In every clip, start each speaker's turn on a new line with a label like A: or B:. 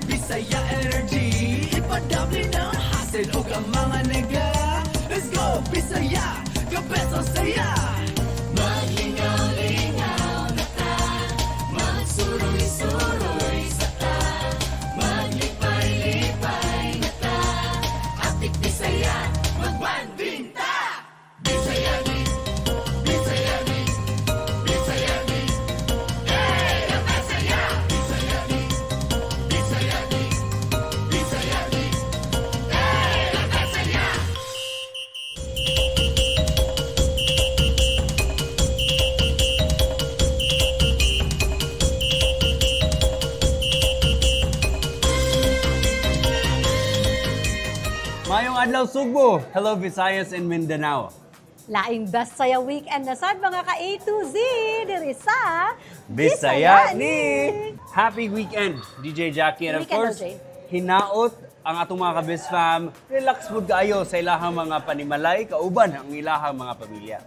A: Bisaya energy, ipadabli ng hasil o ang mga nega. Let's go, Bisaya, kabeso saya. Maglingaw-lingaw na ta, magsuroy-suroy sa ta, maglipay-lipay na ta, atik Bisaya, magbanding ta. Bisaya di, Bisaya di, Bisaya di, hey, Bisaya, Bisaya di, Bisaya di, Bisaya di, hey, Bisaya.
B: Mayong adlaw Sugbo. Hello Visayas and Mindanao.
C: Laing best saya weekend na sad mga ka A to Z diri sa
B: Bisaya ni. Happy weekend, DJ Jackie. And of
C: Weekend,
B: course,
C: OJ.
B: hinaot ang atong mga kabis fam. Relax mood kaayo sa ilahang mga panimalay, kauban ang ilahang mga pamilya.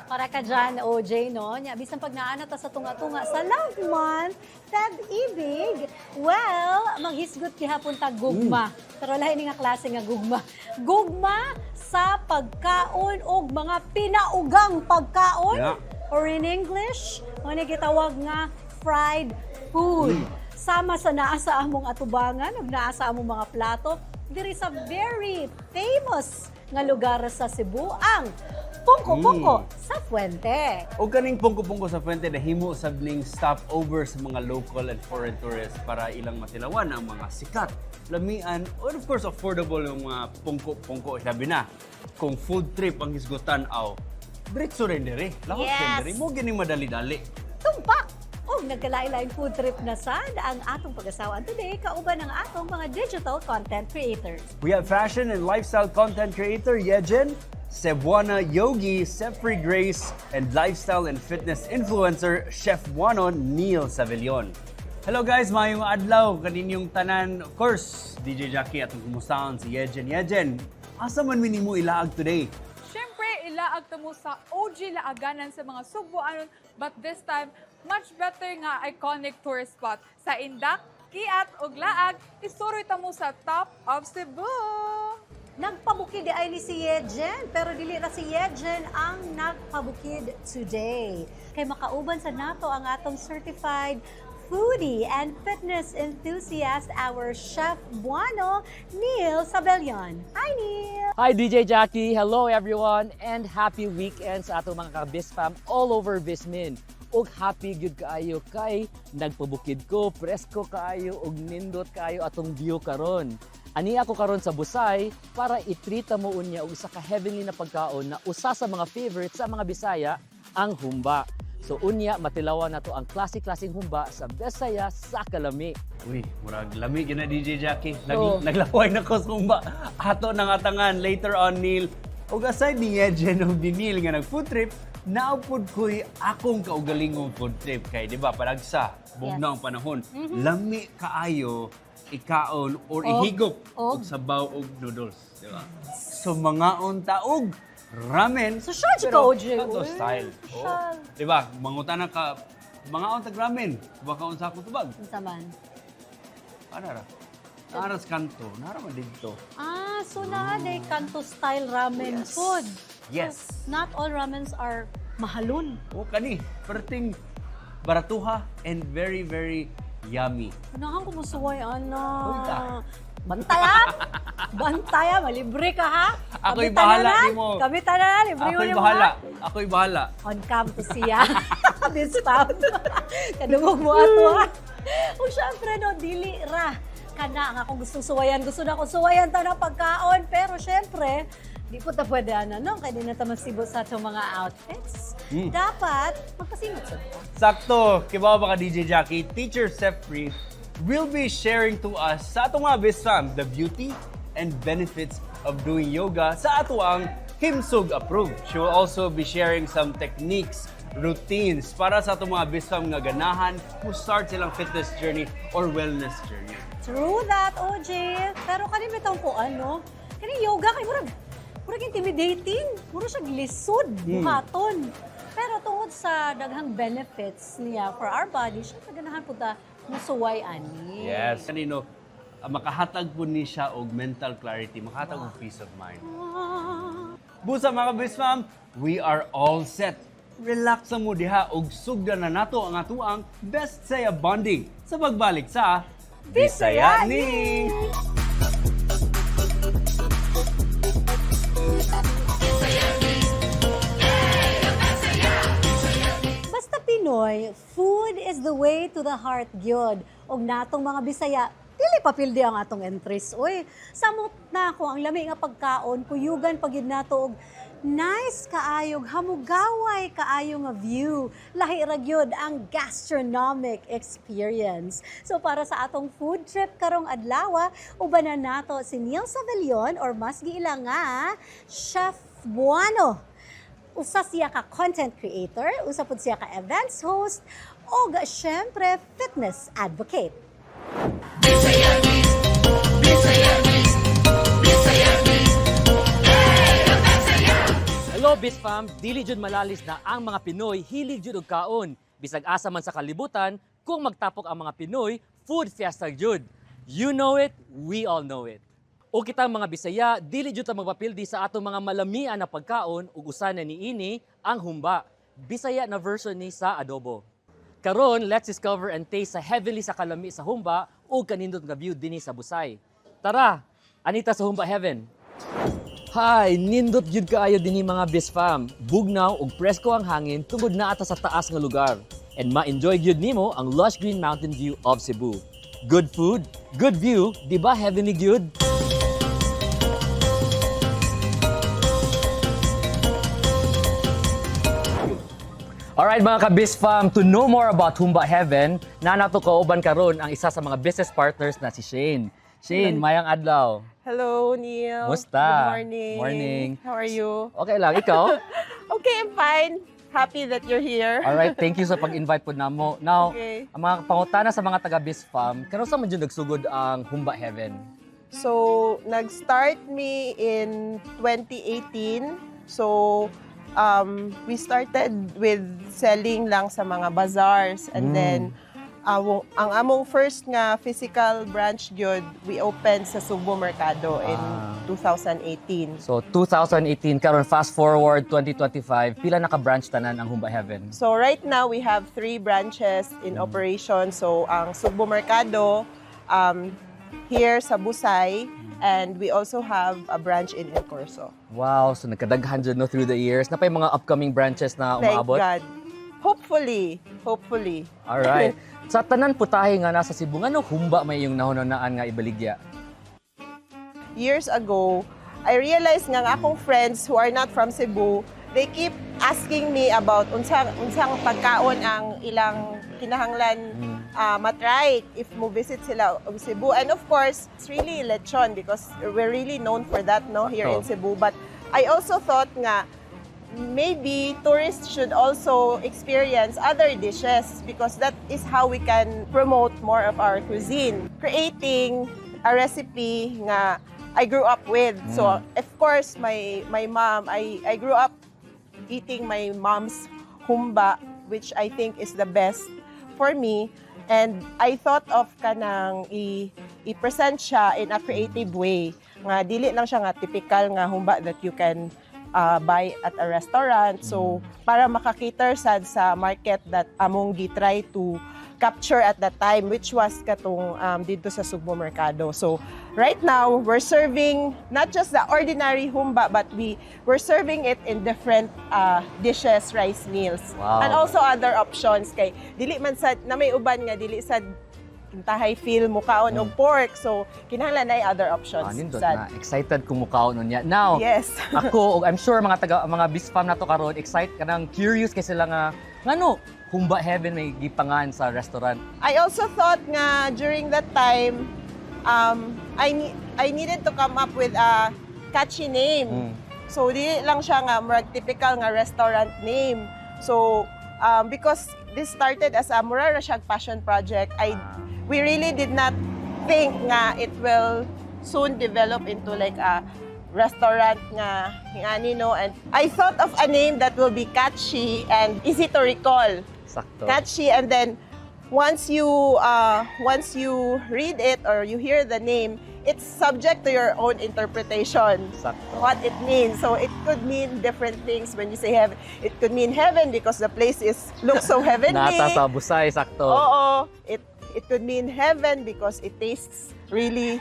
C: Para ka dyan, OJ, no? Nya, bisan pag naanat sa tunga-tunga sa love month, tag-ibig, well, maghisgot gihapon ta gugma. Pero lahi ni nga klase nga gugma. Gugma sa pagkaon o mga pinaugang pagkaon.
B: Yeah.
C: Or in English, ano gitawag nga fried food. Sama sa naa sa among atubangan, ug naa sa among mga plato, diri sa very famous nga lugar sa Cebu, ang Pungko-Pungko sa Fuente.
B: O kaning pungko-pungko sa Fuente na himo sabning stopover sa mga local and foreign tourists para ilang matilawan ang mga sikat, lamian, or of course affordable yung mga pungko-pungko. Sabi na, kung food trip ang hisgutan aw, diretso rin diri. Lahos rin
C: Yes.
B: diri. Mo gini madali-dali.
C: Tumpak! O nagkalain-laing food trip na sad ang atong pag-asawaan today, kauban ng atong mga digital content creators.
B: We have fashion and lifestyle content creator Yejen, Cebuana Yogi, Sefri Grace, and lifestyle and fitness influencer Chef Buano Neil Savillon. Hello guys, mayong adlaw kaninyong tanan. Of course, DJ Jackie atong kumustaon si Yejen. Yejen, asa man minimo ilaag today?
D: Siyempre, ilaag mo sa OG laaganan sa mga Subuanon, but this time, much better nga iconic tourist spot. Sa Indak, Kiat, ug Laag, isuroy mo sa Top of Cebu.
C: Nagpabukid di ay ni si Yejen, pero dili ra si Yejen ang nagpabukid today. Kay makauban sa nato ang atong certified foodie and fitness enthusiast, our Chef Buano, Neil Sabellion. Hi, Neil!
E: Hi DJ Jackie, hello everyone, and happy weekend sa atong mga ka-Bis fam all over Vismin. Ug happy gyud kaayo kay nagpabukid ko, presko kaayo ug nindot kaayo atong view karon. Ani ako karon sa Busay para itrita mo unya og isa ka heavenly na pagkaon na usa sa mga favorites sa mga Bisaya, ang humba. So unya matilawan nato ang klase-klaseng humba sa Bisaya sa Kalami.
B: Uy, murag lami gyud na DJ Jackie.
E: Oo.
B: Naglaway na ko sa kumba. Ato nang atangan later on Neil. Ug aside ni Yejen ug ni Neil nga nag food trip, naupod ko'y akong kaugalingong food trip kay di ba paragsa bugnaw ang panahon. Lami kaayo ikaon or ihigop og sabaw og noodles, di ba? So mga taog ramen.
C: Social
B: pero
C: ka, OJ.
B: kanto
C: Uy,
B: style.
C: social.
B: Di ba? Mangutana ka mga tag ramen. Baka unsa ko tubag.
C: Unsa man?
B: Para ra. Aras kanto, nara man dito.
C: Ah, so na kanto style ramen
B: Yes.
C: food.
B: Yes.
C: So, not all ramens are mahalon.
B: O kani, perting baratuha and very very yummy.
C: Unahan ko musuway, ana.
B: Punta.
C: Bantaya! Bantaya, malibre ka ha?
B: Ako'y
C: Kami
B: bahala,
C: tanan,
B: di mo.
C: Kami tanan, libre mo
B: Ako'y
C: yung
B: bahala.
C: mga-
B: Ako'y bahala.
C: On cam to siya. Discount. Kadungog mo ato ha. Kung syempre no, dili ra. Kana ang akong gustong suwayan. Gusto na akong suwayan ta ng pagkaon. Pero syempre, di po ta pwede no? Kaya di na ta magsibo sa itong mga outfits. Dapat, magpasimot sa ito.
B: Sakto, kibawa ba ka DJ Jackie? Teacher Sefri will be sharing to us sa atong mga bisfam the beauty and benefits of doing yoga sa ato ang Himsog approved. She will also be sharing some techniques, routines para sa atong mga bisfam nga ganahan who start silang fitness journey or wellness journey.
C: True that, OJ. Pero kanina bitang ko ano, kanina yoga kay murag intimidating. Puro siya lisod, buhaton. Pero tungod sa daghang benefits niya for our body, siya ganahan po ta musuway ani.
B: Yes. Kanino, makahatag po ni siya og mental clarity, makahatag og peace of mind. Busa mga Bisfam, we are all set. Relax mo diha og sugdan na nato ang atuang best saya bonding sa pagbalik sa Bisayani!
C: Basta Pinoy, food is the way to the heart gyud. Og natong mga Bisaya, dili pa pildi ang atong entries. Uy, samot na ako ang lami nga pagkaon, kuyugan pagid nato og nice kaayog, hamugaway kaayo nga view. Lahi ra gyud ang gastronomic experience. So para sa atong food trip karong adlaw, ubanan nato si Neil Savalion or mas giila nga Chef Buano. Usa siya ka content creator, usa pud siya ka events host, o syempre fitness advocate.
E: Hello, Bisfam! Dili jud malalis na ang mga Pinoy hilig jud og kaon. Bisag asa man sa kalibutan, kung magtapok ang mga Pinoy, food fiesta jud. You know it, we all know it. O kita mga Bisaya, dili jud ta magpapildi sa atong mga malamian na pagkaon ug usa na niini ang humba. Bisaya na version ni sa adobo. Karon, let's discover and taste sa heavenly sa kalami sa humba ug kanindot nga view dinhi sa Busay. Tara, anita sa Humba Heaven. Hi, nindot jud kaayo dinhi mga Bisfam. Bugnaw ug presko ang hangin tungod na ata sa taas nga lugar. And ma-enjoy gyud nimo ang lush green mountain view of Cebu. Good food, good view, di ba heavenly gyud? Alright mga ka-Bisfam, to know more about Humba Heaven, nato kauban karon ang isa sa mga business partners na si Shane. Shane, mayang adlaw.
F: Hello, Neil.
E: Musta?
F: Good morning.
E: Morning.
F: How are you?
E: Okay lang, ikaw?
F: Okay, I'm fine. Happy that you're here.
E: Alright, thank you sa pag-invite po namo. Now,
F: Okay.
E: ang mga pangutana sa mga taga-Bisfam, kano sa man dyan nagsugod ang Humba Heaven?
F: So, nag-start me in 2018. So, we started with selling lang sa mga bazaars. And then, ang among first nga physical branch gyud we opened sa Subo Mercado in 2018.
E: So, 2018, karon fast forward 2025, pila naka-branch tanan ang Humba Heaven?
F: So right now we have 3 branches in operation. So ang Subo Mercado here sa Busay, and we also have a branch in El Corso.
E: Wow, so nagkadaghan dyan no, through the years. Napay mga upcoming branches na
F: Thank
E: umaabot?
F: God. Hopefully.
E: Alright. Sa tanan putahe nga nasa Cebu, nga no humba may yung nahunanaan nga ibaligya?
F: Years ago, I realized nga akong friends who are not from Cebu, they keep asking me about unsang pagkaon ang ilang kinahanglan matry if mo visit sila of Cebu. And of course, it's really lechon because we're really known for that no here in Cebu. But I also thought nga maybe tourists should also experience other dishes because that is how we can promote more of our cuisine. Creating a recipe nga I grew up with. So of course my mom, I grew up eating my mom's humba, which I think is the best for me. And I thought of kanang i-present siya in a creative way. Nga dili lang siya nga typical nga humba that you can buy at a restaurant. So para makakater sad sa market that among gitry to capture at that time, which was katong dito sa Subo Mercado. So right now we're serving not just the ordinary humba, but we're serving it in different dishes, rice meals.
E: Wow.
F: And also other options kay dili man sad na may uban nga dili sad tahay feel mukaon og pork. So kinahanglan ay other options.
E: Nindot
F: sad.
E: na. Excited kung mukhaon nun niya. Now,
F: Yes.
E: ako, I'm sure mga Bisfam na to karon excited kanang curious kay sila nga ngano Humba Heaven may gipangan sa restaurant.
F: I also thought nga during that time, I needed to come up with a catchy name. So di lang siya nga murag typical nga restaurant name. So because this started as a mura ra siyang passion project, we really did not think nga it will soon develop into like a restaurant nga hingani no, and I thought of a name that will be catchy and easy to recall.
E: Sakto.
F: Catchy, and then once you read it or you hear the name, it's subject to your own interpretation.
E: Sakto.
F: What it means. So it could mean different things when you say heaven. It could mean heaven because the place looks so heavenly.
E: Nata sa busay, sakto.
F: Oo. It could mean heaven because it tastes really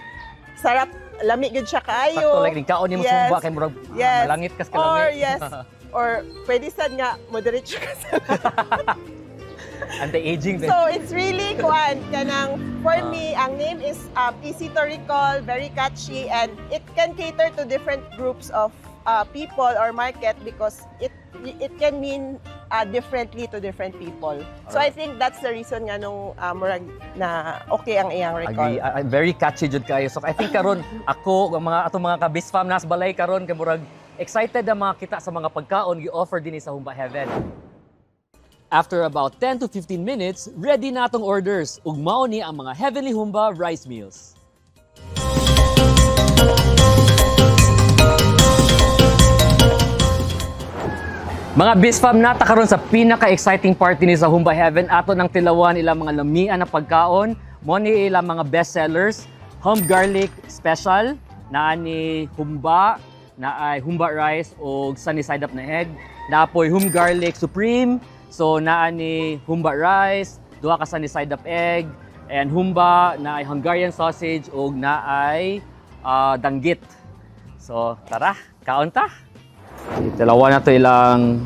F: sarap. Lamig gud siya kaayo.
E: Sakto, like, kaon ni mo
F: Yes.
E: sumba, kay murag
F: Yes.
E: malangit kas
F: Or
E: kalamig.
F: yes. Or pwede sad nga moderate ka sa
E: Anti-aging din.
F: So it's really kuan kanang for me ang name is easy to recall, very catchy, and it can cater to different groups of people or market because it can mean differently to different people. So I think that's the reason nga nung murag na okay ang iyang recall.
E: Agree. Very catchy jud kayo. So I think karon ako ang atong mga kabis fam nas balay karon kay murag excited na makita sa mga pagkaon gi-offer dinhi sa Humba Heaven. After about 10 to 15 minutes, ready na atong orders ug mao ni ang mga Heavenly Humba rice meals. Mga Bisfam, nata karon sa pinaka-exciting party ni sa Humba Heaven. Ato nang tilawan ilang mga lamian na pagkaon. Mo ni ilang mga best sellers. Hum Garlic Special, naa ni Humba, na ay Humba Rice o sunny side up na egg. Naapoy Hum Garlic Supreme, so naa ni Humba Rice, duha ka sunny side up egg, and Humba na ay Hungarian sausage o na ay danggit. So tara, kaon ta! Tilawan na to ilang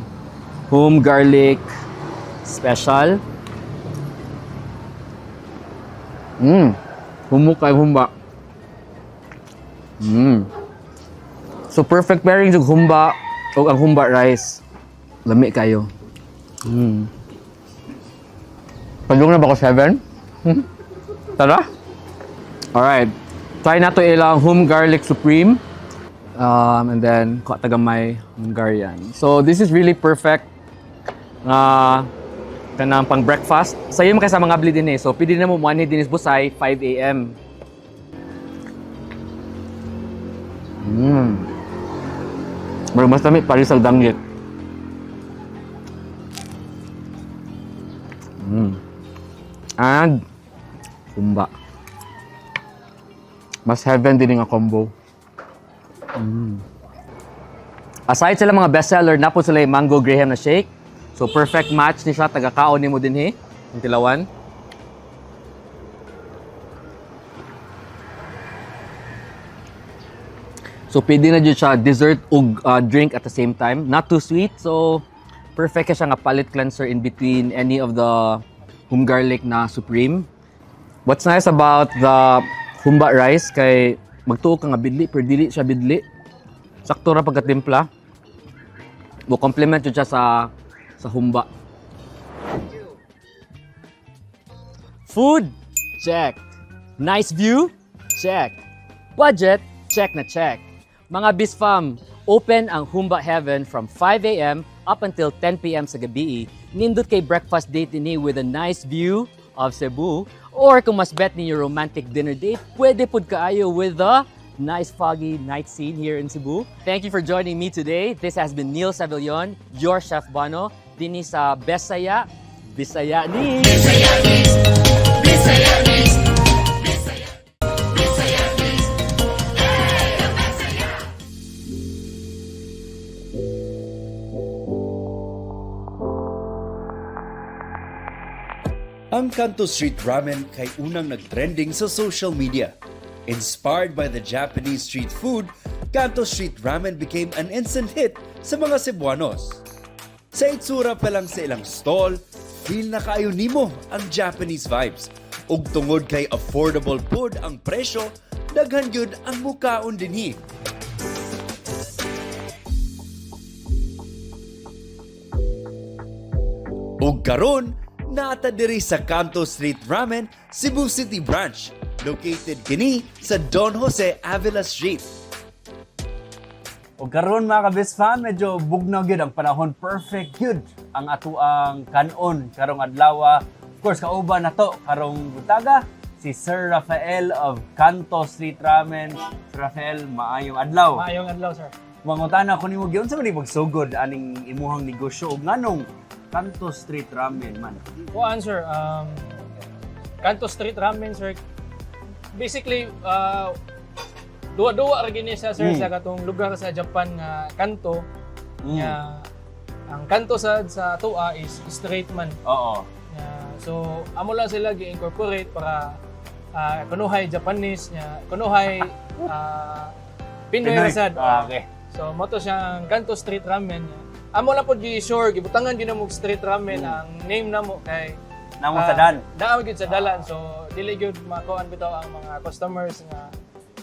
E: Hum Garlic Special. Humok kay Humba. So perfect pairing yung Humba o ang Humba rice. Lami kayo. Padung na ba ko 7? Tara? Alright. Try na to ilang Hum Garlic Supreme. And then, tagamay Hungarian. So, this is really perfect kanang pang breakfast. Sa'yo mo sa mga abli din eh. So, pwede na mo muani din is busay 5 a.m. Mas dami paris sa danggit. And Humba. Mas heaven din nga combo. Aside sila mga bestseller, na po sila yung Mango Graham na shake. So perfect match ni siya, taga-kaon ni mo din yung tilawan. So pwede na dyan siya dessert o drink at the same time. Not too sweet, so perfect siya nga palate cleanser in between any of the Hum Garlic na Supreme. What's nice about the Humba rice kay magtuo ka nga bidli, per dili siya bidli. Sakto ra pagkatimpla. Mo complement siya sa Humba. Food? Check. Nice view? Check. Budget? Check na check. Mga Bisfam, open ang Humba Heaven from 5 a.m. up until 10 p.m. sa gabi. Nindot kay breakfast date ini with a nice view of Cebu. Or kung mas bet ninyo romantic dinner date, pwede pud kaayo with the nice foggy night scene here in Cebu. Thank you for joining me today. This has been Neil Savillon, your Chef Bono, dini sa Besaya, Bisaya ni.
B: Ang Kanto Street Ramen kay unang nag-trending sa social media. Inspired by the Japanese street food, Kanto Street Ramen became an instant hit sa mga Cebuanos. Sa itsura pa lang sa ilang stall, feel na kaayo nimo ang Japanese vibes. Ug tungod kay affordable food ang presyo, daghan gyud ang mukaon dinhi. Ug karon, naata diri sa Kanto Street Ramen, Cebu City Branch. Located kini sa Don Jose Avila Street. O karon mga ka-best fan, medyo bugnaw gyud ang panahon, perfect gyud ang atuang kanon karong adlaw. Of course, kauban nato karong butaga si Sir Rafael of Kanto Street Ramen. Sir Rafael, maayong adlaw.
G: Maayong adlaw, sir.
B: Mangutana ko nimo gyud sa man pagsugod aning imuhang negosyo ug nganong Kanto Street Ramen man.
G: Kuan, sir, Kanto Street Ramen, sir. Basically, duwa-duwa ra gini siya, sir, sa katong lugar sa Japan nga Kanto. Nga ang Kanto sa Tua is straight man.
B: Oo.
G: So, amo lang sila gi-incorporate para kunuhay Japanese nya, kunuhay Pinoy rasad.
B: Okay.
G: So, mo to siyang Kanto Street Ramen. Amo lang po gi-sure, gibutangan gyud mo Street Ramen ang name namo kay
B: Namo sa dan.
G: Naam gyud sa dalan. So, dili gyud makuan bitaw ang mga customers nga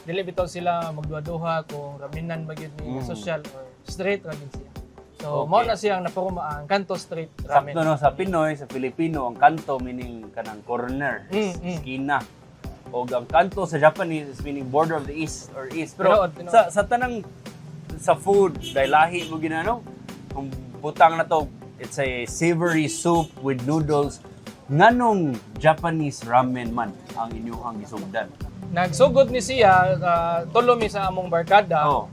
G: dili bitaw sila magduha-duha kung ramenan ba gyud ni social or straight ra gyud siya. So,
B: Okay.
G: mao na siyang napurma ang Kanto Street Ramen.
B: Sakto no sa Pinoy, sa Pilipino, ang kanto meaning kanang corner, skina. O ang kanto sa Japanese is meaning border of the east or east. Pero
G: Tinood.
B: sa tanang sa food, dahil lahi mo ginano, kung butang na to, it's a savory soup with noodles. Nganong Japanese ramen man ang inyong gisugdan?
G: Nagsugod ni siya, tulo mi sa among barkada.
B: Oh.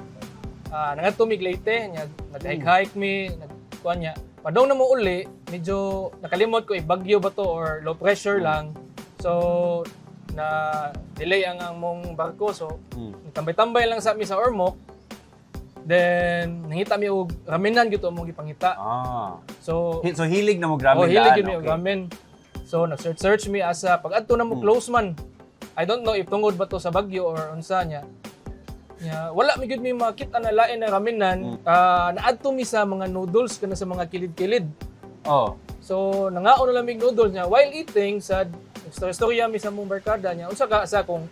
G: Nangadto mi Leyte, nag-hike mi, nagkuan niya. Padong na mo uli, medyo nakalimot ko bagyo ba to or low pressure lang. So, na delay ang among barko. So, tambay-tambay lang sa mi sa Ormoc. Then, nangita mi og ramenan gito among gipangita. So,
B: So hilig na mo ramen.
G: hilig yun mi og ramen. So, nag-search mi asa pag adto na mo close man. I don't know if tungod ba to sa bagyo or unsa niya. Wala mi gud mi makita na lain na ramenan. Naadto mi sa mga noodles kana sa mga kilid-kilid.
B: Oh.
G: So, nangaon na lang mi noodles niya while eating sa istorya mi sa mong barkada niya. Unsa ka sa kung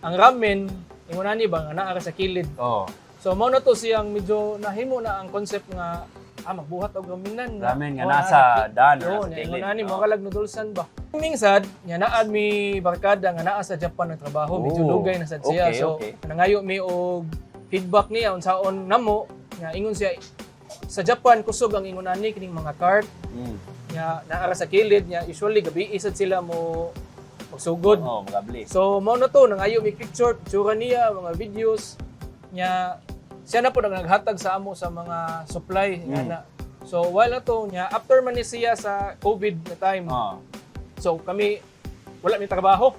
G: ang ramen ingunani ba nga naa ka sa kilid.
B: Oh.
G: So, mao na to siyang medyo nahimo na ang concept nga magbuhat og ramenan
B: Ramen nga nasa dan or
G: Oo,
B: nasa kilid.
G: ingunani mo kalag noodlesan ba. Mingsad, nya naad mi barkada nga naa sa Japan nagtrabaho, medyo dugay na sad siya.
B: Okay,
G: So,
B: okay.
G: nangayo mi og feedback niya unsaon namo nga ingon siya sa Japan kusog ang ingunani kining mga cart nya naa sa kilid nya usually gabi isad sila mo magsugod.
B: Oh, magabli.
G: So mao na to nangayo mi picture niya, mga videos nya siya na po naghatag sa amo sa mga supply nga na. So while na to nya after man ni siya sa COVID na time. So kami wala mi trabaho.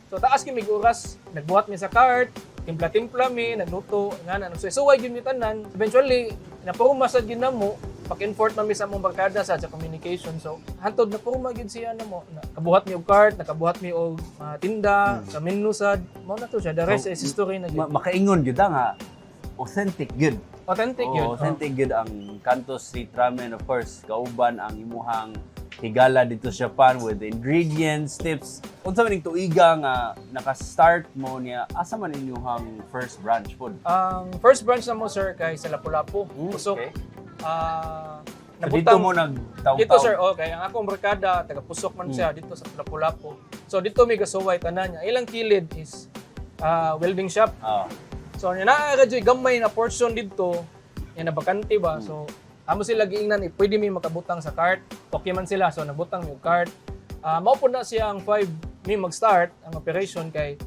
G: So taas kami oras, nagbuhat mi sa cart, timpla-timpla mi, nagluto nga na. So why gyud mi tanan. Eventually napahumasad gyud namo, back and forth man mi sa among barkada sa communication. So hantod na purma gyud siya namo. Nakabuhat mi og cart, nakabuhat mi og tinda, sa menu sad. Mao na to siya. The rest is history na gyud.
B: Makaingon gyud nga authentic good.
G: Authentic yun.
B: Authentic good ang Kanto Street Ramen. Of course, kauban ang imuhang higala dito sa Japan with the ingredients, tips. Unsa man ning tuiga nga naka-start mo niya, asa man inyong first branch food?
G: Ang first branch na mo, sir, kay sa Lapu-Lapu. Pusok.
B: Okay. So
G: Nabutang-
B: dito mo nagtaw-taw?
G: Dito, sir, okay. Ang akong barkada, taga-Pusok man siya, dito sa Lapu-Lapu. So, dito may gasuway tanan niya. Ilang kilid is welding shop. So, naa-radyo'y gamay na portion dito, yan na bakante ba? So, amo sila giingnan, pwede may makabutang sa cart. Okay man sila, so nabutang yung cart. Maupo na siyang 5 may mag-start ang operation kay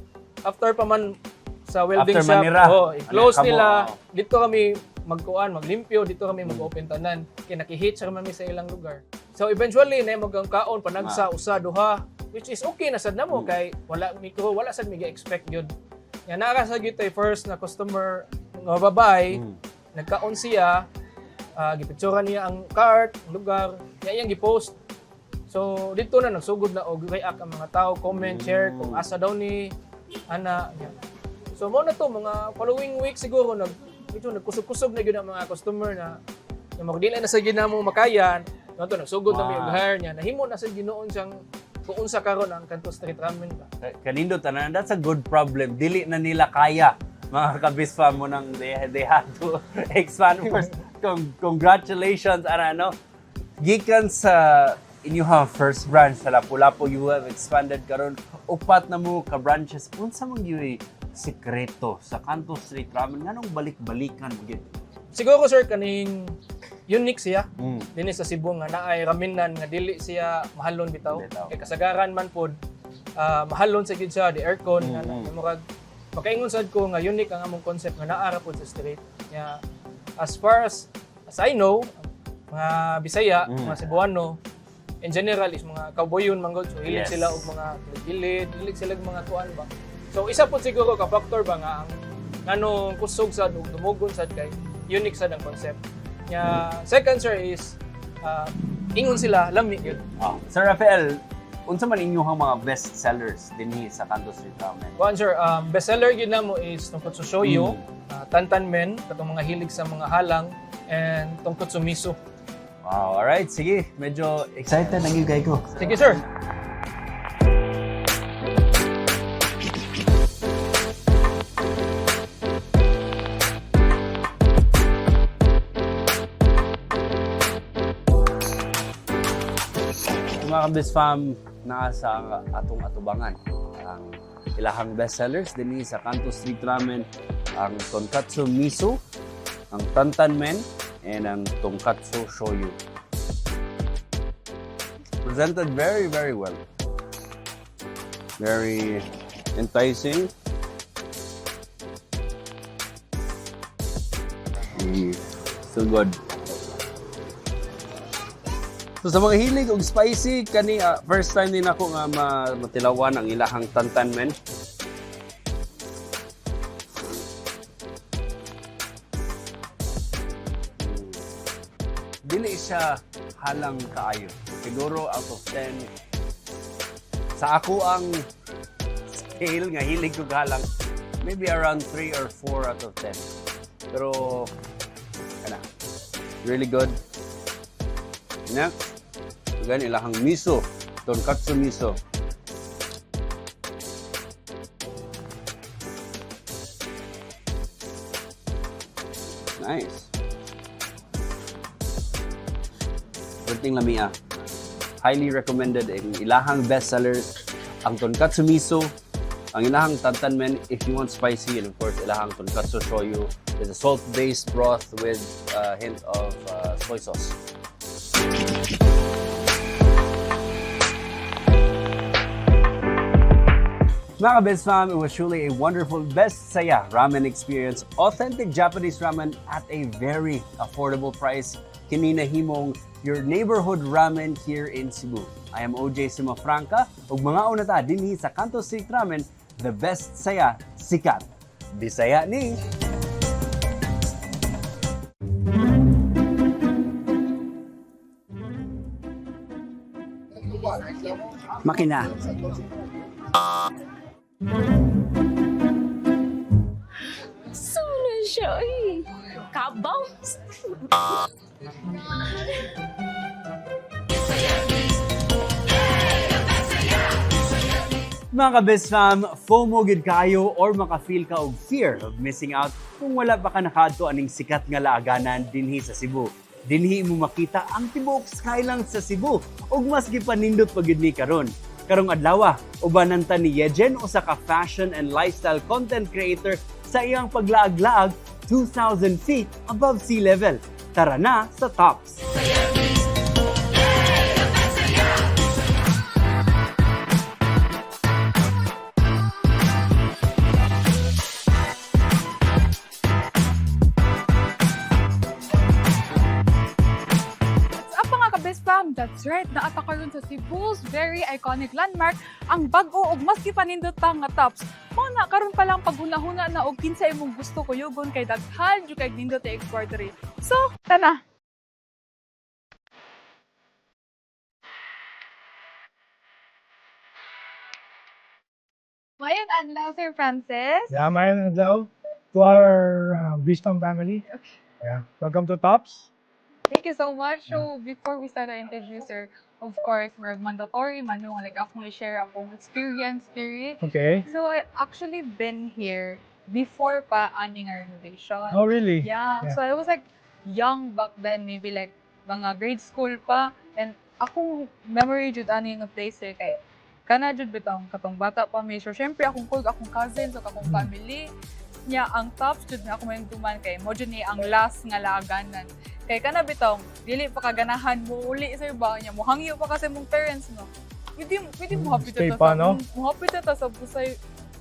G: after pa man sa welding
B: After
G: shop,
B: manira.
G: i-close
B: Kamo,
G: nila. Dito kami magkuan, maglimpyo, dito kami mag-open tanan. Kaya nakihit sa kami sa ilang lugar. So eventually, na magang kaon, panagsa, usa, duha, which is okay na sad na mo kay wala sad mi ga-expect yun. Yan, nakasag yun tayo first na customer nga babay, nagkaon siya, gipicturan niya ang cart, ang lugar, niya iyang gipost. So, dito na nagsugod na og react ang mga tao, comment, share, kung asa daw ni ana. Yan. So, mo na to, mga following week siguro, medyo nagkusog-kusog na yun ang mga customer na magdila na sa ginamo makayan, nagsugod na may og hire niya, nahimo na sa ginoon siyang kung unsa karon ang Kanto Street Ramen ba.
B: Kanindo tanan, that's a good problem. Dili na nila kaya mga kabispa mo nang they had to expand. First, congratulations ano. Gikan sa inyong first branch sa Lapu-Lapu, you have expanded karon upat na mo ka branches. Unsa man gyud sekreto sa Kanto Street Ramen nganong balik-balikan gid?
G: Siguro sir kaning unique siya. Dinhi sa Cebu nga naay ramenan nga dili siya mahalon bitaw. Kay kasagaran man pod mahalon sa gid siya, the aircon nga murag makaingon sad ko nga unique ang among concept nga naa ra pod sa street. Nya as far as I know, mga Bisaya, mga Cebuano, in general is mga cowboyon manggod. So hilig
B: Yes.
G: sila og mga gilid, hilig sila og mga kuan ba. So isa po siguro ka factor ba nga ang nganong kusog sa dumugon sad kay unique sad ang concept. Nya second sir is ingon sila lami gyud.
B: Sir Rafael, unsa man inyong mga best sellers dinhi sa Canto Street Ramen?
G: Kuan sir, bestseller gyud namo is tungkol sa shoyu, tantan men, katong mga hilig sa mga halang, and tungkol sa miso.
B: Wow, alright, sige. Medyo excited na yung ko.
G: Sige sir.
B: Mga kabis fam, nasa atong atubangan ang ilahang bestsellers dinhi sa Canto Street Ramen, ang tonkatsu miso, ang tantan men, and ang tonkatsu shoyu. Presented very, very well. Very enticing. Still good. So sa mga hilig og spicy kani first time din ako nga matilawan ang ilahang tantan men. Dili siya halang kaayo. Siguro out of 10 sa ako ang scale nga hilig ko halang maybe around 3 or 4 out of 10. Pero kana really good. Next, gan ilahang miso, tonkatsu miso. Nice. Berting lamia. Highly recommended ang ilahang bestsellers, ang tonkatsu miso, ang ilahang tantan men if you want spicy, and of course ilahang tonkatsu shoyu is a salt-based broth with a hint of soy sauce. Mga Best Fam, it was truly a wonderful Best Saya ramen experience. Authentic Japanese ramen at a very affordable price. Kininahimong your neighborhood ramen here in Cebu. I am OJ Simafranca, ug mga unata dinhi sa Canto Street Ramen, the Best Saya sikat. Bisaya ni! Makina.
H: Sura siya eh. Kabaw.
B: Mga ka-Best Fam, FOMO gid kayo or maka-feel ka og fear of missing out kung wala pa ka nakadto aning sikat nga laaganan dinhi sa Cebu. Dinhi mo makita ang tibuok skyline sa Cebu ug mas gipanindot pa gid ni karon. Karong adlaw, ubanan ta ni Yejen usa ka fashion and lifestyle content creator sa iyang paglaag-laag 2,000 feet above sea level. Tara na sa Tops!
D: That's right, naata karon sa Cebu's very iconic landmark, ang bag-o ug mas gipanindot pa nga Tops. Mao na karon pa lang paghuna-huna na og kinsa imong gusto kuyugon kay daghan jud kay nindot e exportery. So, tana. Mayon adlaw Sir Francis.
I: Yeah, mayon adlaw to our Bistam family. Yeah, welcome to Tops.
D: Thank you so much. So, before we start our interview, sir, of course, we're mandatory, manung like ako share akong experience, spirit.
I: Okay.
D: So, I actually been here before pa aning renovation.
I: Oh, really?
D: Yeah. So, I was like young back then, maybe like mga grade school pa. And akong memory jud aning nga place eh, kay kana jud bitong katong bata pa mi. So, syempre akong kog akong cousins o akong family niya ang Tops jud na ako may duman kay mo jud ni ang last nga laaganan. Kay kana bitong dili pa kaganahan mo uli sir ba niya mo hangyo pa kasi mong parents no. Pwede mo hapit
I: Stay
D: ta
I: pa,
D: sa
I: no?
D: mo hapit ta sa busay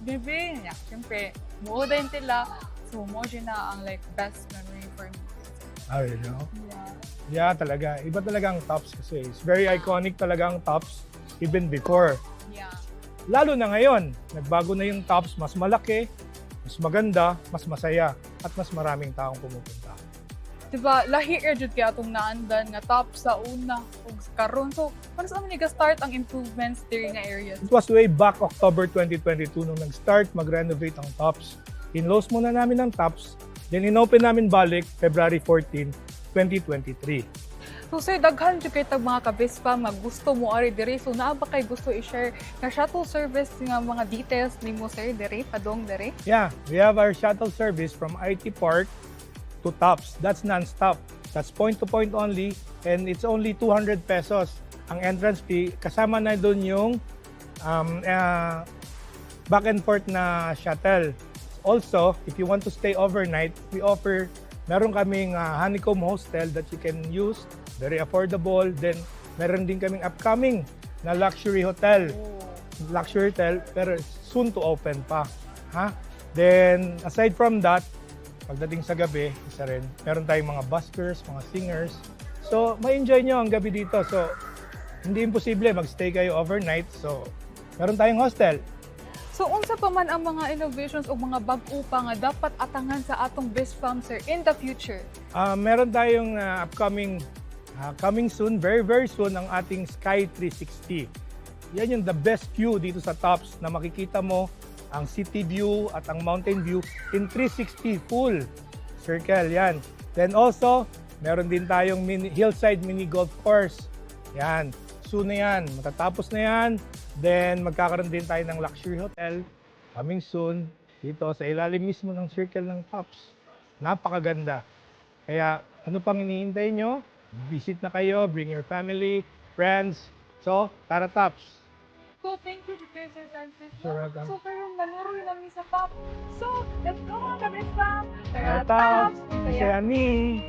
D: bebe niya. Syempre mo din tila so mo jud na ang like best memory for me.
I: You know? Yeah, talaga. Iba talaga ang Tops kasi. It's very iconic talaga ang Tops even before.
D: Yeah.
I: Lalo na ngayon, nagbago na yung Tops, mas malaki, mas maganda, mas masaya, at mas maraming taong pumupunta.
D: Diba, lahi jud kaya atong naandan nga top sa una ug karon. So, paano sa amin start ang improvements diri nga areas?
I: It was way back October 2022 nung nag-start mag-renovate ang Tops. Inlose muna namin ang Tops, then inopen namin balik February 14, 2023.
D: So sir, daghan jud kay tag mga kabispa mag gusto mo ari diri. So naa ba kay gusto i-share nga shuttle service nga mga details nimo sir diri padong diri?
I: Yeah, we have our shuttle service from IT Park to Tops. That's non-stop. That's point-to-point only, and it's only 200 pesos ang entrance fee. Kasama na doon yung back and forth na shuttle. Also, if you want to stay overnight, meron kaming honeycomb hostel that you can use. Very affordable. Then, meron din kaming upcoming na luxury hotel. Luxury hotel, pero soon to open pa. Then, aside from that, pagdating sa gabi, isa rin, meron tayong mga buskers, mga singers. So, ma-enjoy nyo ang gabi dito. So, hindi imposible mag-stay kayo overnight. So, meron tayong hostel.
D: So unsa pa man ang mga innovations o mga bag-o pa nga dapat atangan sa atong BizFam sir in the future?
I: Meron tayong coming soon, very very soon, ang ating Sky 360. Yan yung the best view dito sa Tops na makikita mo ang city view at ang mountain view in 360 full circle yan. Then also, meron din tayong hillside mini golf course. Yan, soon na yan, matatapos na yan. Then magkakaroon din tayo ng luxury hotel coming soon dito sa ilalim mismo ng circle ng Tops. Napakaganda. Kaya ano pang hinihintay nyo? Visit na kayo, bring your family, friends. So, tara Tops!
D: So thank you Sir Francis.
I: Sure, welcome.
D: So karon naluroy namin sa top. So let's go mga BizFam!
I: Tara Tops! Saya ni!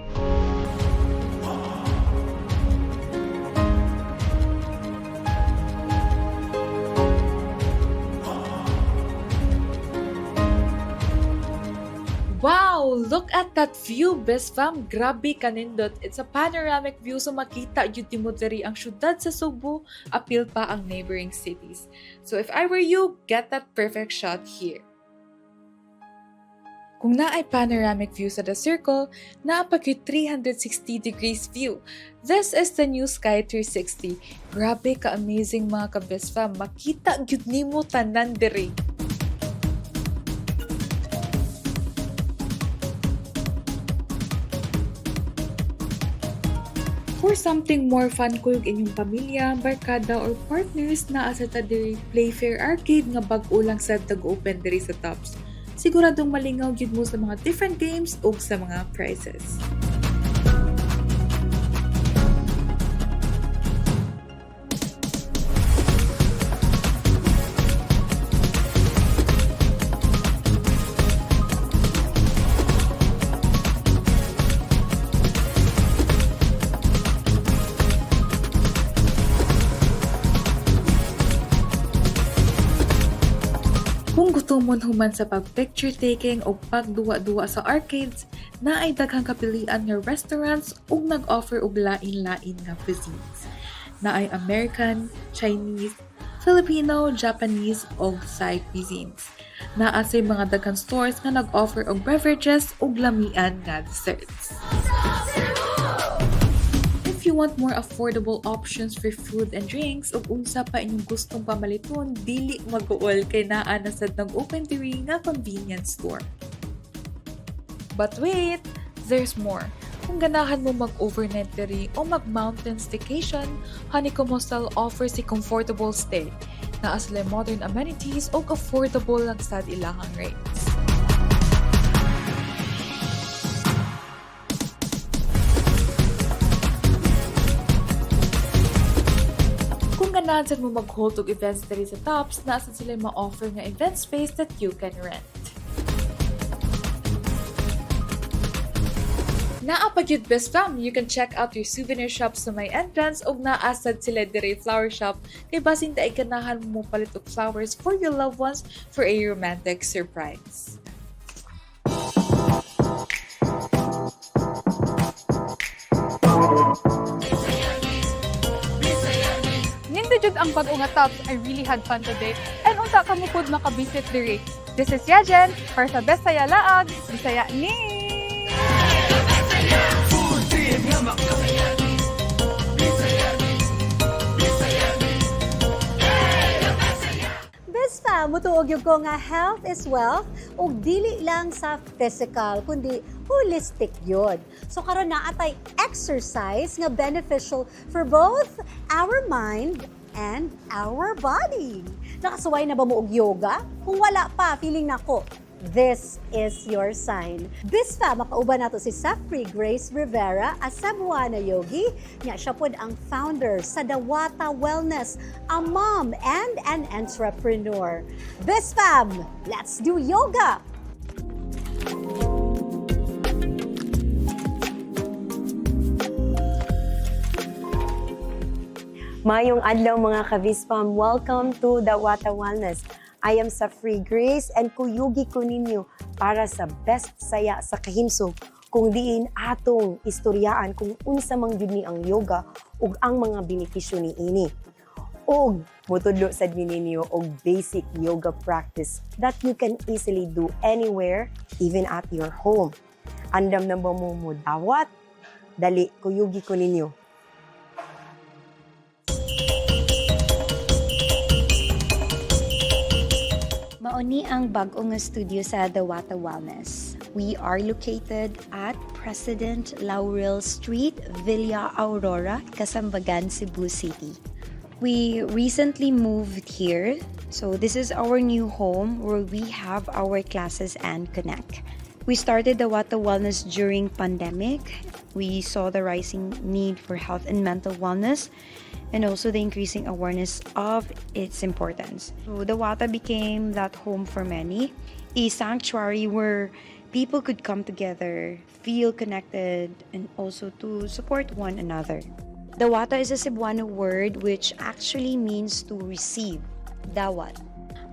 J: Wow! Look at that view, BizFam! Grabe kanindot. It's a panoramic view so makita yun mo diri ang syudad sa Cebu, appeal pa ang neighboring cities. So if I were you, get that perfect shot here. Kung naay panoramic view sa The Circle, naapag yung 360 degrees view. This is the new Sky 360. Grabe ka-amazing mga ka-BizFam. Makita yun nimo tanan diri. For something more fun kuyog inyong pamilya, barkada or partners na asa ta diri Playfair Arcade nga bag-o lang sad tag-open diri sa Tops. Siguradong malingaw gyud mo sa mga different games ug sa mga prizes. Kung gusto mo human sa pag-picture taking o pagduwa-duwa sa arcades, naay daghang kapilian nga restaurants ug nag-offer og lain-lain nga cuisines. Naay American, Chinese, Filipino, Japanese ug Thai cuisines. Naa say mga daghang stores nga nag-offer og beverages ug lamian nga desserts. If you want more affordable options for food and drinks ug unsa pa inyong gustong pamaliton, dili mag-uol kay naa na sad nag-open diri nga convenience store. But wait, there's more. Kung ganahan mo mag-overnight diri o mag-mountain staycation, Honeycomb Hostel offers a comfortable stay. Naa sila modern amenities ug affordable lang sad ilahang rates. Ganahan sa mo mag-hold og events diri sa Tops, nasa sila ma-offer nga event space that you can rent. Naapag yun BizFam, you can check out your souvenir shop sa may entrance ug naasad sila diri flower shop kay basin taay ganahan mo palit og flowers for your loved ones for a romantic surprise.
D: ang bag-o nga tops. I really had fun today. And unta ka mo pud makabisit diri. This is Yajen para sa Bisaya Laag, Bisaya ni.
A: Food trip nga makakayani.
C: Best fam, mutuog yung ko nga health is wealth ug dili lang sa physical kundi holistic yun. So karon na atay exercise nga beneficial for both our mind and our body. Nakasuway na ba mo og yoga? Kung wala pa, feeling nako, this is your sign. This fam, makauban nato si Safri Grace Rivera, a Cebuana yogi. Nga siya pod ang founder sa Dawata Wellness, a mom and an entrepreneur. This fam, let's do yoga!
K: Mayong adlaw mga ka-Vispam, welcome to Dawata Wellness. I am Safri Grace and kuyugi ko ninyo para sa best saya sa kahimsog kung diin atong istoryaan kung unsa man gyud ni ang yoga ug ang mga benepisyo niini. Og mutudlo sad ninyo og basic yoga practice that you can easily do anywhere, even at your home. Andam na ba mo dawat? Dali, kuyugi ko ninyo.
L: Mauni ang bag-o nga studio sa Dawata Wellness. We are located at President Laurel Street, Villa Aurora, Kasambagan, Cebu City. We recently moved here, so this is our new home where we have our classes and connect. We started Dawata Wellness during pandemic. We saw the rising need for health and mental wellness, and also the increasing awareness of its importance. So Dawata became that home for many, a sanctuary where people could come together, feel connected, and also to support one another. Dawata is a Cebuano word which actually means to receive. Dawat.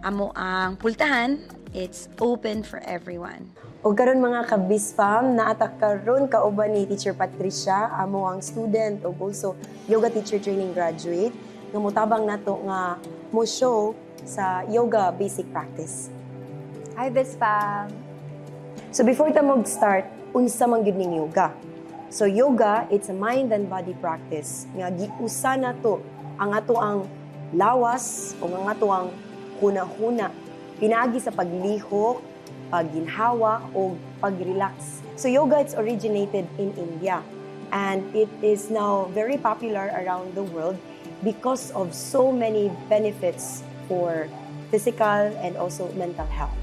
L: Amo ang pultahan, it's open for everyone.
K: O karon mga ka-Bisfam, naatak karon kauban ni Teacher Patricia, amo ang student o also yoga teacher training graduate nga motabang nato nga mo show sa yoga basic practice.
M: Hi, Bisfam!
K: So before ta mag-start, unsa man gyud ning yoga? So yoga, it's a mind and body practice nga giusa nato ang ato ang lawas o ang ato ang huna-huna pinaagi sa paglihok, pagginhawa o pag-relax. So yoga, it's originated in India and it is now very popular around the world because of so many benefits for physical and also mental health.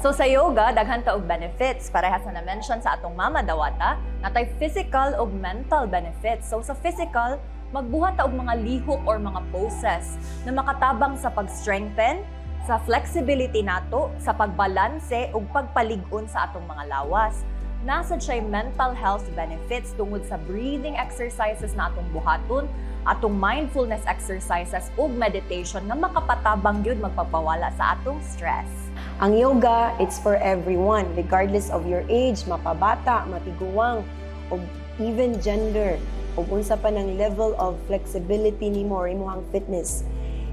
M: So sa yoga, daghan ta og benefits. Parehas na na-mention sa atong mama Dawata, natay physical o mental benefits. So sa physical, magbuhat ta og mga lihok or mga poses na makatabang sa pag-strengthen, sa flexibility nato, sa pagbalanse ug pagpalig-on sa atong mga lawas. Nasa siya mental health benefits tungod sa breathing exercises na atong buhaton, atong mindfulness exercises ug meditation nga makapatabang gyud magpapawala sa atong stress.
K: Ang yoga, it's for everyone, regardless of your age, mapabata, matiguwang, o even gender, o unsa pa ng level of flexibility nimo or imong fitness.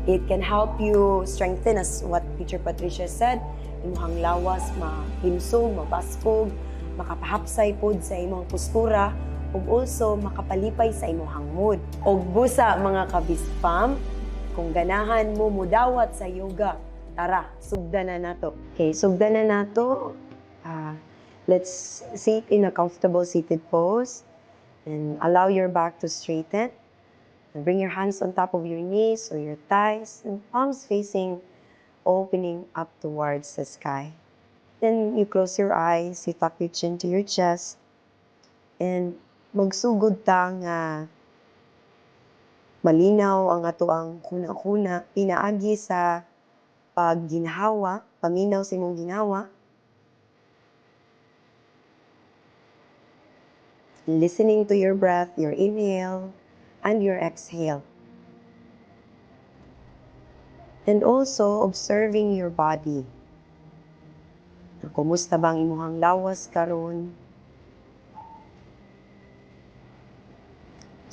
K: It can help you strengthen, as what Teacher Patricia said, imong lawas, mahimsog, mabaskog, makapahapsay pod sa imong postura, ug also makapalipay sa imong mood. Og busa mga ka-Bisfam, kung ganahan mo mudawat sa yoga, tara, sugdan na nato. Okay, sugdan na nato. Let's sit in a comfortable seated pose and allow your back to straighten. And bring your hands on top of your knees or your thighs and palms facing, opening up towards the sky. Then you close your eyes, you tuck your chin to your chest, and magsugod ta nga malinaw ang ato ang kuna-kuna, pinaagi sa pagginhawa, paminaw sa imong ginhawa. Listening to your breath, your inhale, and your exhale. And also observing your body. Kumusta bang imuhang lawas karon?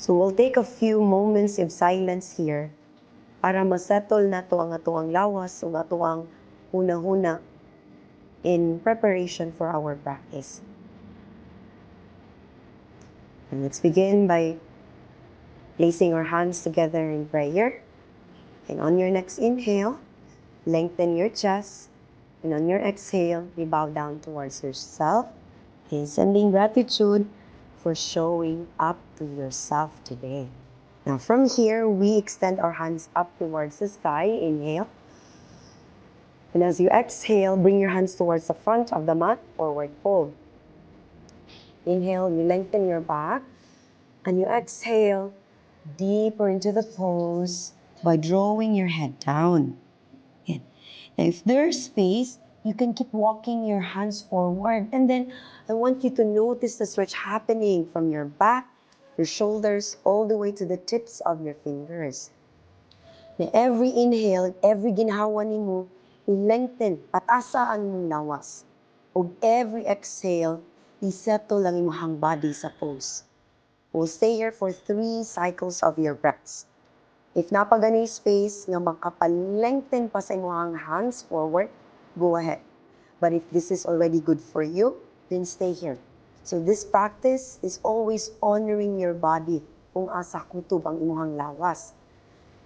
K: So we'll take a few moments of silence here para masettle na to ang atuang lawas o atuang huna-huna in preparation for our practice. And let's begin by placing our hands together in prayer. And on your next inhale, lengthen your chest. And on your exhale, we bow down towards yourself and sending gratitude for showing up to yourself today. Now from here, we extend our hands up towards the sky. Inhale. And as you exhale, bring your hands towards the front of the mat, forward fold. Inhale, you lengthen your back. And you exhale deeper into the pose by drawing your head down. Now, if there's space, you can keep walking your hands forward. And then I want you to notice the stretch happening from your back, your shoulders, all the way to the tips of your fingers. Now, every inhale, every ginhawa nimo, i-lengthen, patasa ang imong lawas. O every exhale, i-settle lang imong body sa pose. We'll stay here for 3 cycles of your breaths. If napagani space nga makapalengthen pa sa imong hands forward, go ahead. But if this is already good for you, then stay here. So this practice is always honoring your body kung asa kutob ang imong lawas.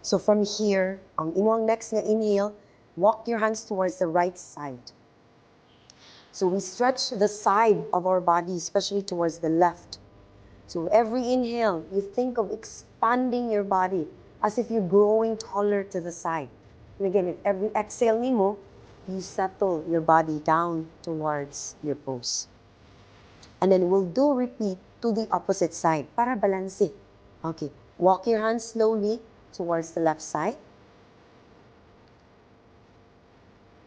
K: So from here, ang imong next nga inhale, walk your hands towards the right side. So we stretch the side of our body, especially towards the left. So every inhale, you think of expanding your body as if you're growing taller to the side. And again, if every exhale nimo, you settle your body down towards your pose. And then we'll do repeat to the opposite side para balanse. Okay, walk your hands slowly towards the left side.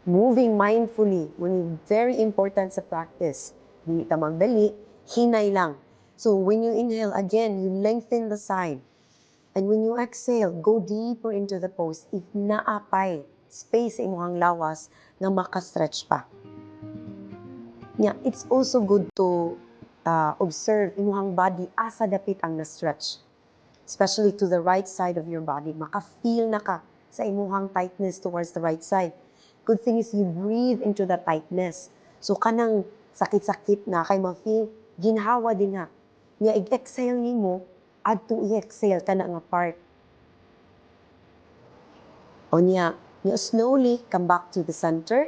K: Moving mindfully, when very important sa practice. Hindi ka magdali, hinay lang. So when you inhale, again, you lengthen the side. And when you exhale, go deeper into the pose. If naapay space imong lawas na makastretch pa. Yeah, it's also good to observe imong body asa dapit ang na-stretch. Especially to the right side of your body. Maka-feel na ka sa imong tightness towards the right side. Good thing is you breathe into the tightness. So kanang sakit-sakit na kay ma-feel, ginhawa din nga. Nga i-exhale nimo, add to i-exhale ka na nga part. Onya, you slowly come back to the center.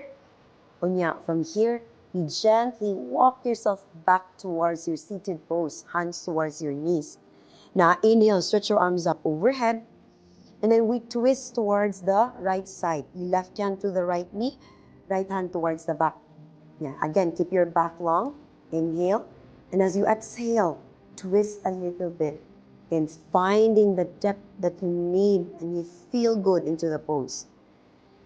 K: Onya, from here, you gently walk yourself back towards your seated pose, hands towards your knees. Now, inhale, stretch your arms up overhead. And then we twist towards the right side. Left hand to the right knee, right hand towards the back. Yeah, again, keep your back long. Inhale. And as you exhale, twist a little bit. And finding the depth that you need and you feel good into the pose.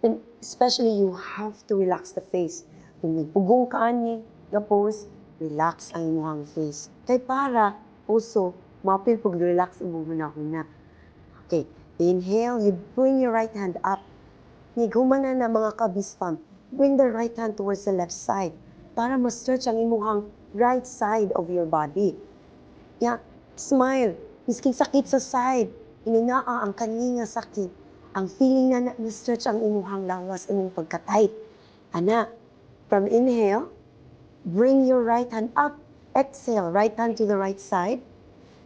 K: And especially, you have to relax the face. Kung may pugong ka ani na pose, relax ang imong face. Kay para also, mapil pag relax ang huna-huna. Okay, inhale, you bring your right hand up. Humana na mga kabisfam, bring the right hand towards the left side para ma-stretch ang imong right side of your body. Yeah, smile. Miskin sakit sa side, ininaa ang kaninga sakit. Ang feeling na na-stretch ang imong lawas, imong pagka-tight. Ana, from inhale, bring your right hand up. Exhale, right hand to the right side.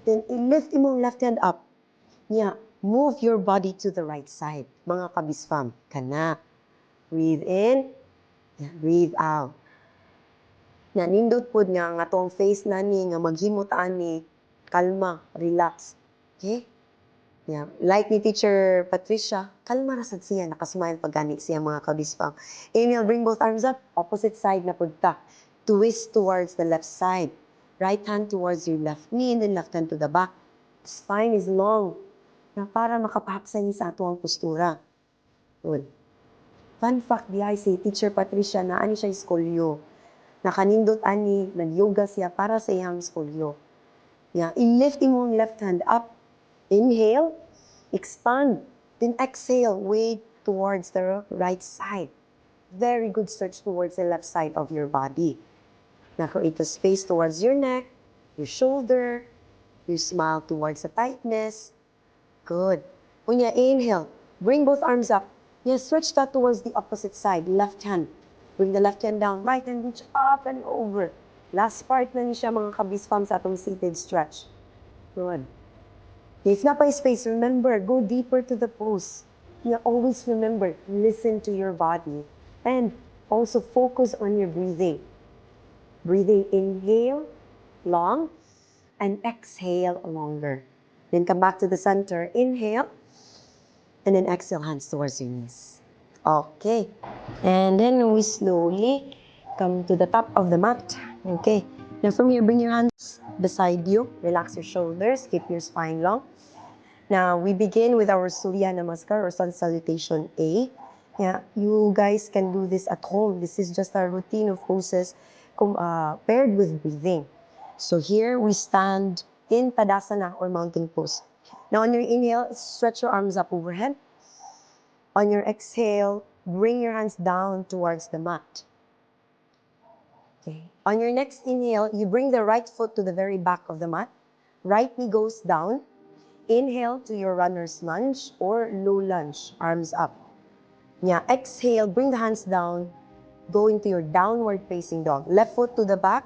K: Then lift imong left hand up. Yeah, move your body to the right side. Mga kabisfam, kana. Breathe in, breathe out. Na nindot pod nga atong face nani nga maghimot ani kalma, relax. Okay? Yeah. Like ni Teacher Patricia, kalma ra sad siya, nakasmile pag gani siya mga kabisfam. Inhale, bring both arms up, opposite side na pudta. Twist towards the left side. Right hand towards your left knee and then left hand to the back. Spine is long. Na para makapahapsa ni sa atuang postura. Good. Fun fact di ay si Teacher Patricia na ani siya skolyo. Nakanindot ani, nag-yoga siya para sa iyang skolyo. Yeah, i-lift imong left hand up. Inhale, expand. Then exhale, weight towards the right side. Very good stretch towards the left side of your body. Na-create a space towards your neck, your shoulder, your smile towards the tightness. Good. Kunya, inhale. Bring both arms up. Yes, stretch that towards the opposite side, left hand. Bring the left hand down, right hand reach up and over. Last part na niya mga kabisfam sa atong seated stretch. Good. If na pa space, remember, go deeper to the pose. You always remember, listen to your body. And also focus on your breathing. Breathing, inhale, long, and exhale longer. Then come back to the center, inhale, and then exhale, hands towards your knees. Okay. And then we slowly come to the top of the mat. Okay. Now from here, bring your hands beside you. Relax your shoulders. Keep your spine long. Now we begin with our Surya Namaskar or Sun Salutation A. Yeah, you guys can do this at home. This is just a routine of poses paired with breathing. So here we stand in Tadasana or mountain pose. Now on your inhale, stretch your arms up overhead. On your exhale, bring your hands down towards the mat. Okay. On your next inhale, you bring the right foot to the very back of the mat. Right knee goes down. Inhale to your runner's lunge or low lunge, arms up. Yeah, exhale, bring the hands down, go into your downward facing dog. Left foot to the back,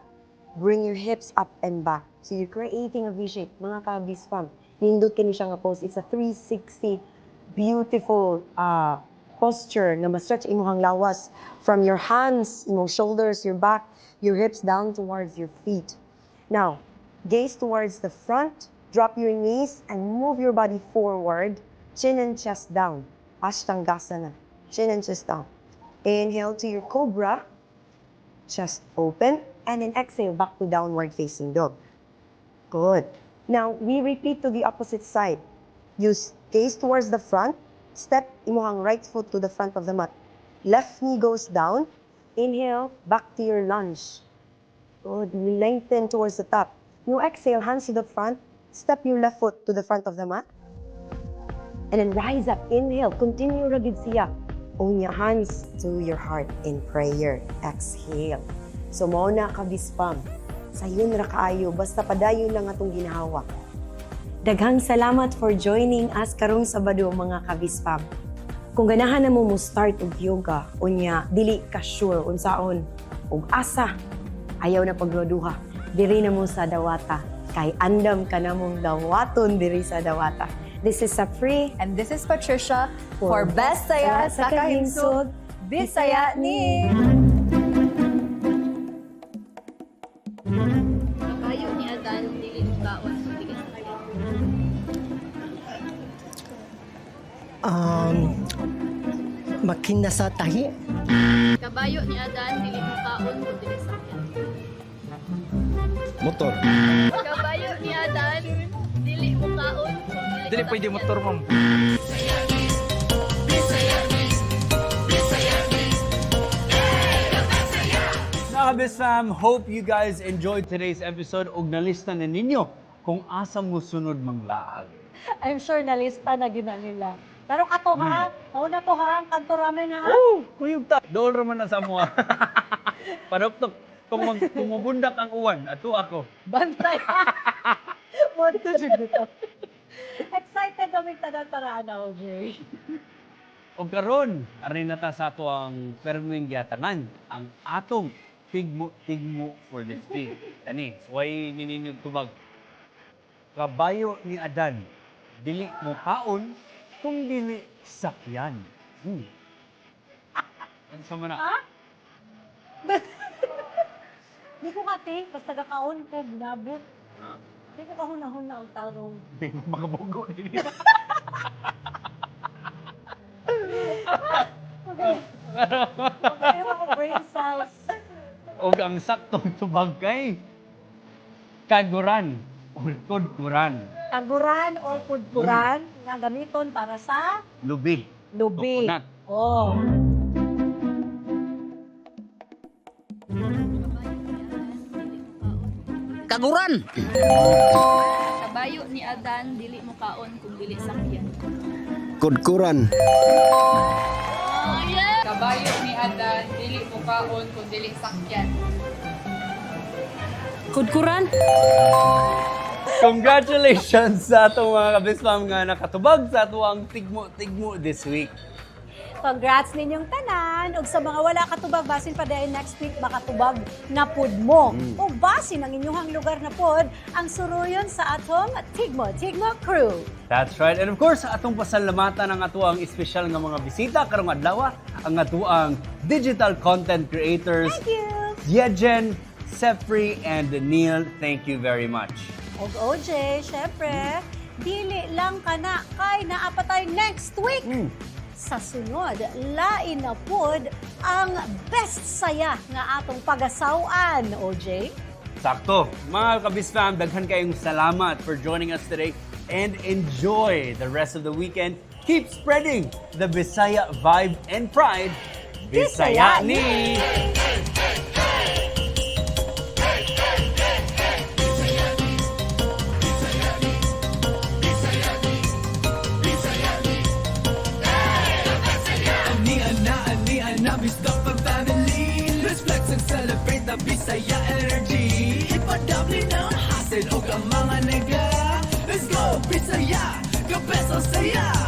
K: bring your hips up and back. So you're creating a V-shape. Mga kabisfam, nindot ka ni siya nga pose. It's a 360, beautiful posture na ma-stretch imong lawas from your hands, imong shoulders, your back, your hips down towards your feet. Now, gaze towards the front, drop your knees, and move your body forward, chin and chest down. Ashtangasana. Chin and chest down. Inhale to your cobra, chest open, and then exhale back to downward facing dog. Good. Now, we repeat to the opposite side. Use gaze towards the front, step imong right foot to the front of the mat. Left knee goes down, inhale, back to your lunge. Good. Lengthen towards the top. Now exhale, hands to the front, step your left foot to the front of the mat. And then rise up, inhale, continue ragid siya. Own your hands to your heart in prayer. Exhale. So, mauna kabisfam. Sayon ra kaayo, basta padayon lang atong ginahawa. Daghang salamat for joining us karong Sabado mga kabisfam. Kung ganahan na mo start og yoga, unya, dili ka sure, unsaon, og asa, ayaw na pagloduha, diri na mo sa Dawata. Kay andam ka na mong dawaton diri sa Dawata. This is Sapri.
M: And this is Patricia for Best Saya sa Kahimsog, Bisaya ni...
H: Kabayo ni Adan, dili mo kaon, dili sa kanya.
N: Makina sa tahi.
H: Kabayo ni Adan, dili mo kaon, dili sa kanya.
N: Motor.
H: Kabayo ni Adan, dili mo kaon,
G: Dili pwede motor, ma'am.
B: Nakabis fam, hope you guys enjoyed today's episode ug nalista na ninyo kung asa mo sunod manglaag.
C: I'm sure nalista na gina nila. Pero kato ha, mauna to ha, ang kanto ramen ha.
B: Kuyog ta. Doon raman na sa mga. Panuptok. Kung mabundak ang uwan, ato ako.
C: Bantay ha. What to do dito? Excited kami tanan para ano, Jerry.
B: O karon, arin na ta sa ato ang perming giatangan, ang atong tigmo for this day. Ani, way nininyo tubag. Kabayo ni Adan, dili mo kaon, kung dili sakyan. Ano sa mana?
C: Ha? Di ko kati, basta kakaon ko, ginabot. Di ko kahunahon na ang tarong.
B: Mga bogo nila.
C: Okay, ako brain cells.
B: O ang saktong tubag kay kaguran o kudkuran.
C: Kaguran o pudpuran na gamiton para sa
B: Lubi.
C: lubi.
B: Coconut.
C: Oh.
N: Kaguran.
H: Kabayo ni Adan, dili mo kaon, kung dili sakyan.
N: Kudkuran.
D: Kabayo ni Adan, dili mo kaon, kung dili sakyan.
C: Kudkuran?
B: Congratulations sa atong mga kabismam nga nakatubag sa atong tigmo this week.
C: Congrats ninyong tanan. Ug sa mga wala katubag, basin pa dahil next week makatubag na pod mo. O basin ang inyong lugar na pod, ang suruyon sa atong Tigmo Crew.
B: That's right. And of course, atong pasalamatan ang atuang espesyal nga mga bisita karong adlaw, ang atuang digital content creators.
C: Thank you.
B: Yejen, Sefri, and Neil. Thank you very much.
C: Og OJ, syempre, dili lang kana kay naapatay next week. Sa sunod, lain na pod ang best saya nga atong pagasawan, OJ.
B: Sakto. Mga kabisfam, daghan kayong salamat for joining us today and enjoy the rest of the weekend. Keep spreading the Bisaya vibe and pride. Bisaya ni!
A: Bisdak for family. Let's flex and celebrate the Bisaya energy. Ipadabli na hassle o ka mga nega. Let's go Bisaya, kabeso saya.